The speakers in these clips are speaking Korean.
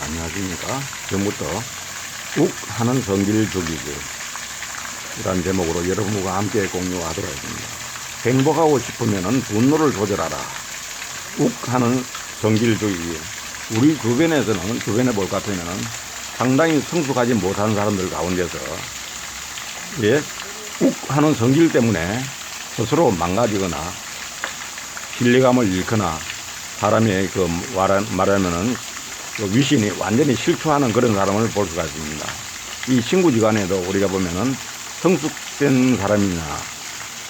안녕하십니까. 지금부터 욱 하는 성질 죽이기 이란 제목으로 여러분과 함께 공유하도록 하겠습니다. 행복하고 싶으면 분노를 조절하라. 욱 하는 성질 죽이기. 우리 주변에서는, 주변에 볼 것 같으면 상당히 성숙하지 못한 사람들 가운데서 욱 하는 성질 때문에 스스로 망가지거나 신뢰감을 잃거나 사람이 말하면은 위신이 완전히 실추하는 그런 사람을 볼 수가 있습니다. 이 친구지간에도 우리가 보면은 성숙된 사람이냐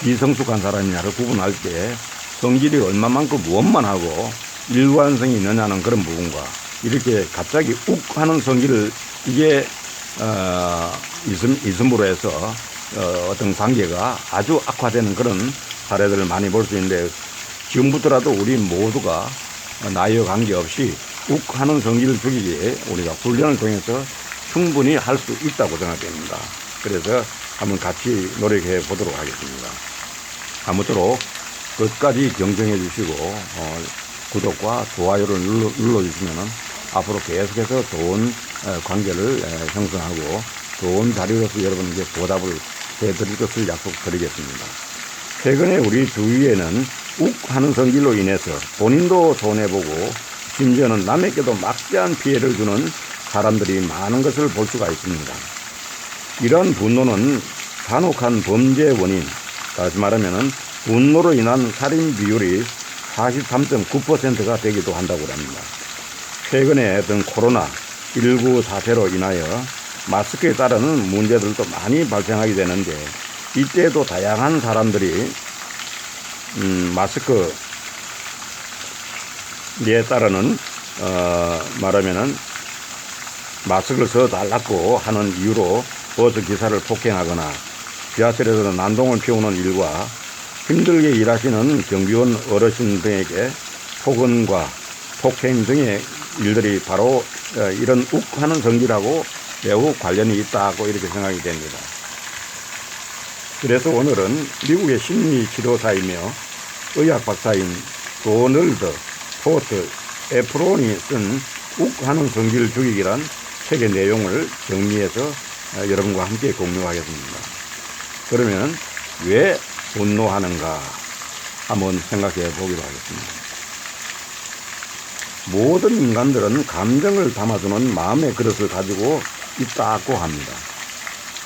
비성숙한 사람이냐를 구분할 때 성질이 얼마만큼 무엇만하고 일관성이 있느냐는 그런 부분과 이렇게 갑자기 욱 하는 성질을 이게 있음으로 해서 어떤 관계가 아주 악화되는 그런 사례들을 많이 볼 수 있는데, 지금부터라도 우리 모두가 나이와 관계없이 욱 하는 성질을 죽이기에 우리가 훈련을 통해서 충분히 할 수 있다고 생각됩니다. 그래서 한번 같이 노력해 보도록 하겠습니다. 아무쪼록 끝까지 경청해 주시고 구독과 좋아요를 눌러주시면 앞으로 계속해서 좋은 관계를 형성하고 좋은 자료로서 여러분에게 보답을 해드릴 것을 약속드리겠습니다. 최근에 우리 주위에는 욱 하는 성질로 인해서 본인도 손해보고 심지어는 남에게도 막대한 피해를 주는 사람들이 많은 것을 볼 수가 있습니다. 이러한 분노는 잔혹한 범죄의 원인, 다시 말하면 분노로 인한 살인 비율이 43.9%가 되기도 한다고 합니다. 최근에 어떤 코로나19 사태로 인하여 마스크에 따르는 문제들도 많이 발생하게 되는데, 이때에도 다양한 사람들이 마스크에 따르는 말하면은 마스크를 써달라고 하는 이유로 버스 기사를 폭행하거나 지하철에서 난동을 피우는 일과 힘들게 일하시는 경비원 어르신 등에게 폭언과 폭행 등의 일들이 바로 이런 욱 하는 성질하고 매우 관련이 있다고 이렇게 생각이 됩니다. 그래서 오늘은 미국의 심리치료사이며 의학 박사인 도널드 포트 에프론이 쓴 욱 하는 성질 죽이기란 책의 내용을 정리해서 여러분과 함께 공유하겠습니다. 그러면 왜 분노하는가 한번 생각해 보기로 하겠습니다. 모든 인간들은 감정을 담아두는 마음의 그릇을 가지고 있다고 합니다.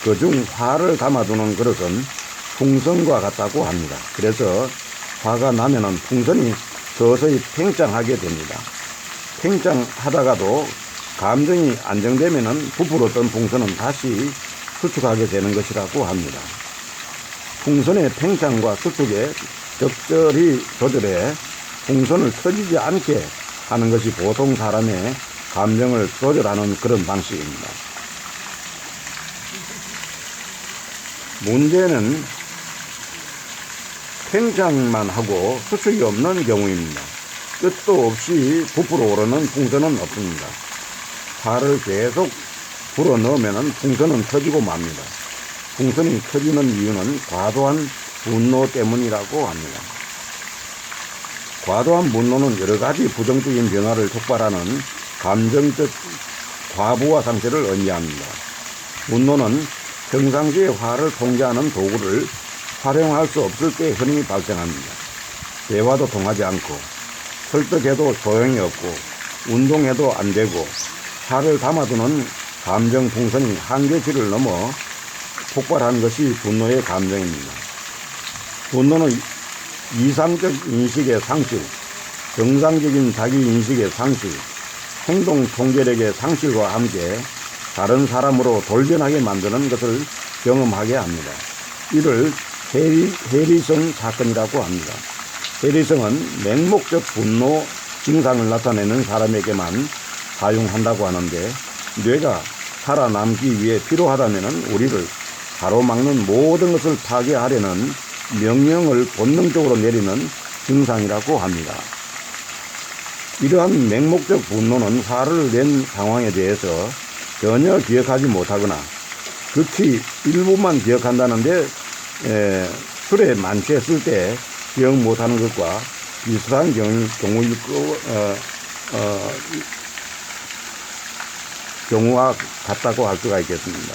그중 화를 담아두는 그릇은 풍선과 같다고 합니다. 그래서 화가 나면은 풍선이 서서히 팽창하게 됩니다. 팽창하다가도 감정이 안정되면은 부풀었던 풍선은 다시 수축하게 되는 것이라고 합니다. 풍선의 팽창과 수축에 적절히 조절해 풍선을 터지지 않게 하는 것이 보통 사람의 감정을 조절하는 그런 방식입니다. 문제는 팽창만 하고 수축이 없는 경우입니다. 끝도 없이 부풀어 오르는 풍선은 없습니다. 화를 계속 불어 넣으면 풍선은 터지고 맙니다. 풍선이 터지는 이유는 과도한 분노 때문이라고 합니다. 과도한 분노는 여러 가지 부정적인 변화를 촉발하는 감정적 과부하 상태를 의미합니다. 분노는 평상시의 화를 통제하는 도구를 활용할 수 없을 때 흔히 발생합니다. 대화도 통하지 않고 설득해도 소용이 없고 운동해도 안 되고 화를 담아두는 감정 풍선이 한계치를 넘어 폭발한 것이 분노의 감정입니다. 분노는 이상적 인식의 상실, 정상적인 자기 인식의 상실, 행동 통제력의 상실과 함께 다른 사람으로 돌변하게 만드는 것을 경험하게 합니다. 이를 해리성 사건이라고 합니다. 해리성은 맹목적 분노 증상을 나타내는 사람에게만 사용한다고 하는데, 뇌가 살아남기 위해 필요하다면 우리를 가로막는 모든 것을 파괴하려는 명령을 본능적으로 내리는 증상이라고 합니다. 이러한 맹목적 분노는 화를 낸 상황에 대해서 전혀 기억하지 못하거나 극히 일부만 기억한다는데, 술에 만취했을 때 기억 못하는 것과 비슷한 경우일 경우와 같다고 할 수가 있겠습니다.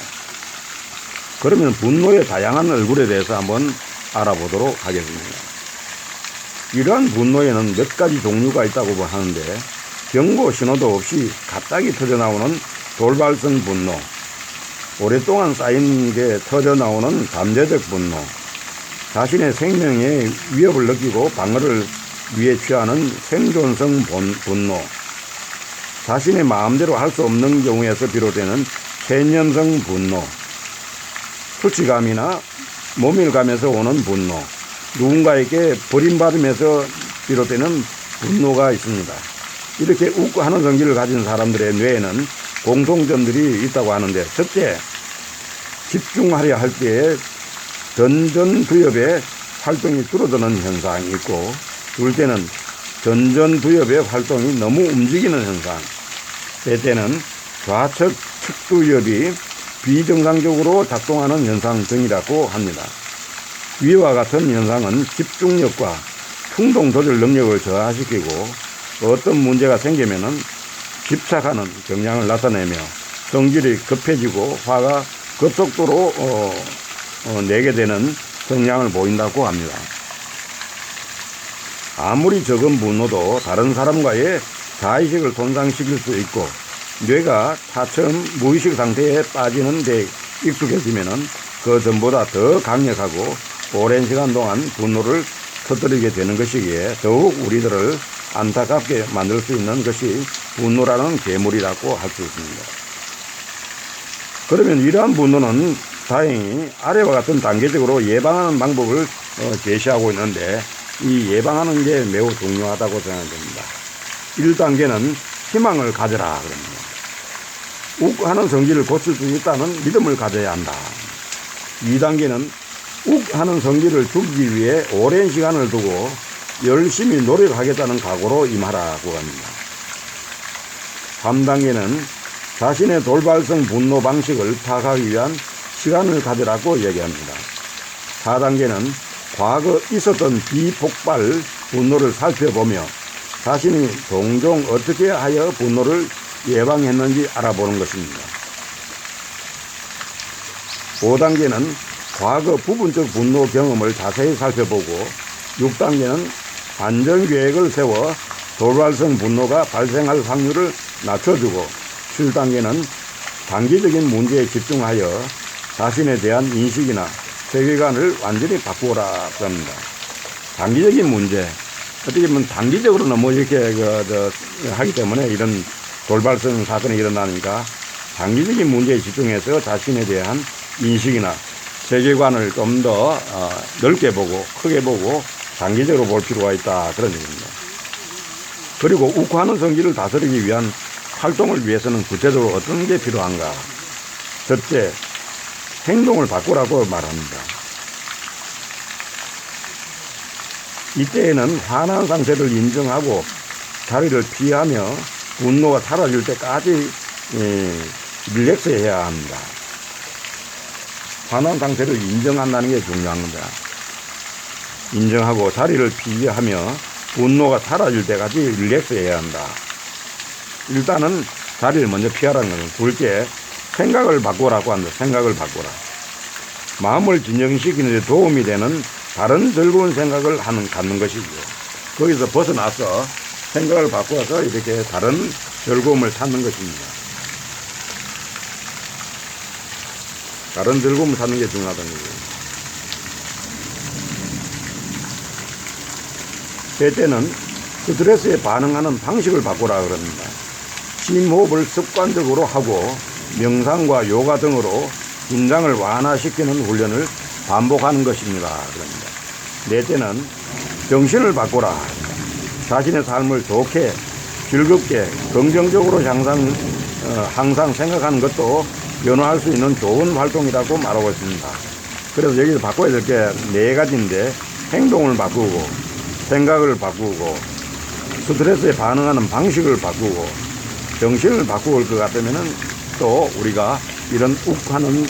그러면 분노의 다양한 얼굴에 대해서 한번 알아보도록 하겠습니다. 이러한 분노에는 몇 가지 종류가 있다고 하는데, 경고 신호도 없이 갑자기 터져나오는 돌발성 분노, 오랫동안 쌓인 게 터져나오는 잠재적 분노, 자신의 생명에 위협을 느끼고 방어를 위해 취하는 생존성 분노, 자신의 마음대로 할 수 없는 경우에서 비롯되는 체념성 분노, 수치감이나 모멸감에서 오는 분노, 누군가에게 버림받음에서 비롯되는 분노가 있습니다. 이렇게 웃고 하는 성질을 가진 사람들의 뇌에는 공통점들이 있다고 하는데, 첫째, 집중하려 할 때에 전전두엽의 활동이 줄어드는 현상이 있고, 둘째는 전전두엽의 활동이 너무 움직이는 현상, 셋째는 좌측 측두엽이 비정상적으로 작동하는 현상 등이라고 합니다. 위와 같은 현상은 집중력과 충동 조절 능력을 저하시키고, 어떤 문제가 생기면은 집착하는 경향을 나타내며 성질이 급해지고 화가 급속도로 내게 되는 성향을 보인다고 합니다. 아무리 적은 분노도 다른 사람과의 자의식을 손상시킬 수 있고, 뇌가 차츰 무의식 상태에 빠지는 데 익숙해지면은 그 전보다 더 강력하고 오랜 시간 동안 분노를 터뜨리게 되는 것이기에 더욱 우리들을 안타깝게 만들 수 있는 것이 분노라는 괴물이라고 할 수 있습니다. 그러면 이러한 분노는 다행히 아래와 같은 단계적으로 예방하는 방법을 제시하고 있는데, 이 예방하는 게 매우 중요하다고 생각됩니다. 1단계는 희망을 가져라 그럽니다. 욱하는 성질을 고칠 수 있다는 믿음을 가져야 한다. 2단계는 욱하는 성질을 죽이기 위해 오랜 시간을 두고 열심히 노력하겠다는 각오로 임하라고 합니다. 3단계는 자신의 돌발성 분노 방식을 파악하기 위한 시간을 가지라고 얘기합니다. 4단계는 과거 있었던 비폭발 분노를 살펴보며 자신이 종종 어떻게 하여 분노를 예방했는지 알아보는 것입니다. 5단계는 과거 부분적 분노 경험을 자세히 살펴보고, 6단계는 안전계획을 세워 돌발성 분노가 발생할 확률을 낮춰주고, 7단계는 단기적인 문제에 집중하여 자신에 대한 인식이나 세계관을 완전히 바꾸라 합니다. 단기적인 문제, 어떻게 보면 단기적으로 너무 이렇게 하기 때문에 이런 돌발성 사건이 일어나니까 단기적인 문제에 집중해서 자신에 대한 인식이나 세계관을 좀 더 넓게 보고 크게 보고 장기적으로 볼 필요가 있다, 그런 얘기입니다. 그리고 욱하는 성질을 다스리기 위한 활동을 위해서는 구체적으로 어떤 게 필요한가? 첫째, 행동을 바꾸라고 말합니다. 이때에는 화난 상태를 인정하고 자리를 피하며 분노가 사라질 때까지 릴렉스 해야 합니다. 화난 상태를 인정한다는 게 중요한 겁니다. 인정하고 자리를 피하며 분노가 사라질 때까지 릴렉스 해야 한다. 일단은 자리를 먼저 피하라는 거는, 둘째, 생각을 바꾸라고 한다. 생각을 바꾸라. 마음을 진정시키는 데 도움이 되는 다른 즐거운 생각을 갖는 것이죠. 거기서 벗어나서 생각을 바꾸어서 이렇게 다른 즐거움을 찾는 것입니다. 다른 즐거움을 찾는 게 중요하다는 거죠. 셋째는 스트레스에 반응하는 방식을 바꾸라 그럽니다. 심호흡을 습관적으로 하고 명상과 요가 등으로 긴장을 완화시키는 훈련을 반복하는 것입니다. 그럽니다. 넷째는 정신을 바꾸라. 자신의 삶을 좋게, 즐겁게, 긍정적으로 항상 생각하는 것도 변화할 수 있는 좋은 활동이라고 말하고 있습니다. 그래서 여기서 바꿔야 될 게 네 가지인데, 행동을 바꾸고, 생각을 바꾸고, 스트레스에 반응하는 방식을 바꾸고, 정신을 바꾸을 것 같으면은 또 우리가 이런 욱하는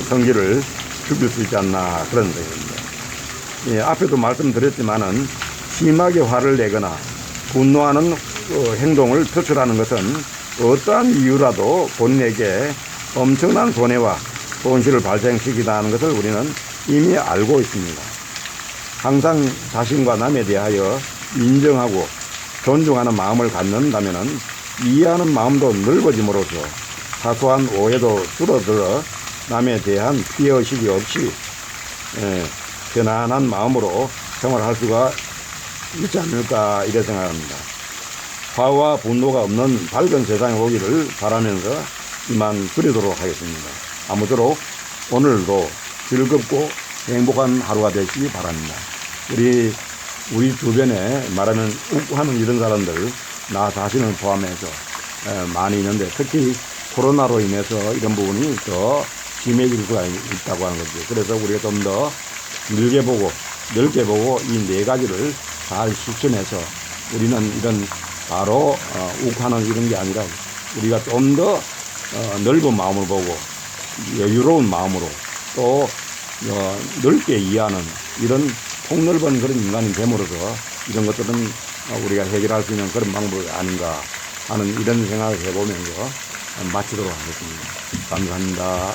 성질을 죽일 수 있지 않나, 그런 생각입니다. 예, 앞에도 말씀드렸지만은 심하게 화를 내거나 분노하는 행동을 표출하는 것은 어떠한 이유라도 본인에게 엄청난 손해와 손실을 발생시키다는 것을 우리는 이미 알고 있습니다. 항상 자신과 남에 대하여 인정하고 존중하는 마음을 갖는다면 이해하는 마음도 넓어짐으로써 사소한 오해도 줄어들어 남에 대한 피해의식이 없이 편안한 마음으로 생활할 수가 있지 않을까 이래 생각합니다. 화와 분노가 없는 밝은 세상이 오기를 바라면서 이만 드리도록 하겠습니다. 아무쪼록 오늘도 즐겁고 행복한 하루가 되시기 바랍니다. 우리 주변에 말하면 욱하는 이런 사람들 나 자신을 포함해서 많이 있는데 특히 코로나로 인해서 이런 부분이 더 심해질 수가 있다고 하는 거죠. 그래서 우리가 좀 더 넓게 보고 이 네 가지를 잘 실천해서 우리는 이런 바로 욱하는 이런 게 아니라 우리가 좀 더 넓은 마음을 보고 여유로운 마음으로 또 넓게 이해하는 이런 폭넓은 그런 인간이 됨으로써 이런 것들은 우리가 해결할 수 있는 그런 방법이 아닌가 하는 이런 생각을 해보면서 마치도록 하겠습니다. 감사합니다.